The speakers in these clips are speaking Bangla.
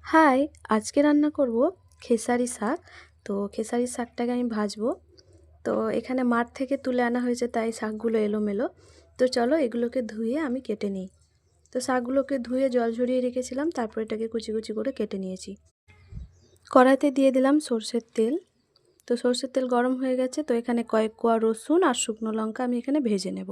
হাই, আজকে রান্না করব খেসারি শাক। তো খেসারি শাকটাকে আমি ভাজবো। তো এখানে মাঠ থেকে তুলে আনা হয়েছে, তাই শাকগুলো এলোমেলো। তো চলো এগুলোকে ধুয়ে আমি কেটে নিই। তো শাকগুলোকে ধুয়ে জল ঝরিয়ে রেখেছিলাম, তারপর এটাকে কুচি কুচি করে কেটে নিয়েছি। কড়াইতে দিয়ে দিলাম সর্ষের তেল। তো সর্ষের তেল গরম হয়ে গেছে, তো এখানে কয়েক কোয়া রসুন আর শুকনো লঙ্কা আমি এখানে ভেজে নেব।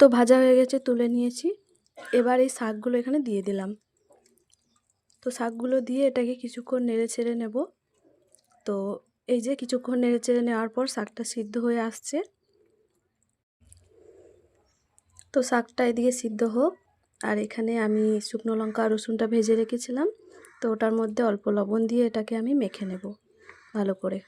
তো ভাজা হয়ে গেছে, তুলে নিয়েছি। এবার এই শাকগুলো এখানে দিয়ে দিলাম। তো শাকগুলো দিয়ে এটাকে কিছুক্ষণ নেড়ে ছেড়ে নেব। তো এই যে কিছুক্ষণ নেড়ে চেড়ে নেওয়ার পর শাকটা সিদ্ধ হয়ে আসছে। তো শাকটা এদিকে সিদ্ধ হোক, আর এখানে আমি শুকনো লঙ্কা আর রসুনটা ভেজে রেখেছিলাম, তো ওটার মধ্যে অল্প লবণ দিয়ে এটাকে আমি মেখে নেব ভালো করে।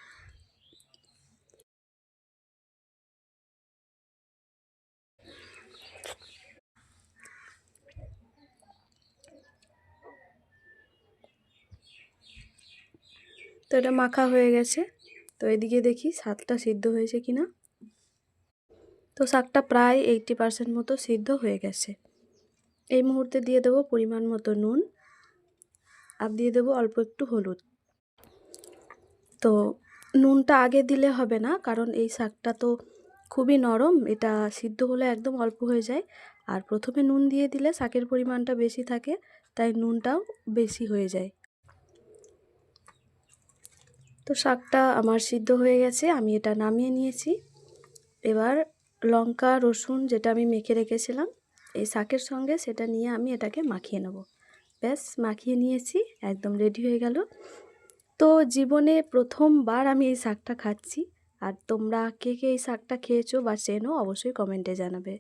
তো এটা মাখা হয়ে গেছে। তো এদিকে দেখি শাকটা সিদ্ধ হয়েছে কিনা। তো শাকটা প্রায় 80% মতো সিদ্ধ হয়ে গেছে। এই মুহূর্তে দিয়ে দেবো পরিমাণ মতো নুন, আর দিয়ে দেবো অল্প একটু হলুদ। তো নুনটা আগে দিলে হবে না, কারণ এই শাকটা তো খুবই নরম, এটা সিদ্ধ হলে একদম অল্প হয়ে যায়। আর প্রথমে নুন দিয়ে দিলে শাকের পরিমাণটা বেশি থাকে, তাই নুনটাও বেশি হয়ে যায়। তো শাকটা আমার সিদ্ধ হয়ে গেছে, আমি এটা নামিয়ে নিয়েছি। এবার লঙ্কা রসুন যেটা আমি মেখে রেখেছিলাম এই শাকের সঙ্গে, সেটা নিয়ে আমি এটাকে মাখিয়ে নেব। ব্যাস মাখিয়ে নিয়েছি, একদম রেডি হয়ে গেল। তো জীবনে প্রথমবার আমি এই শাকটা খাচ্ছি। আর তোমরা কে কে এই শাকটা খেয়েছো বা চেনো অবশ্যই কমেন্টে জানাবে।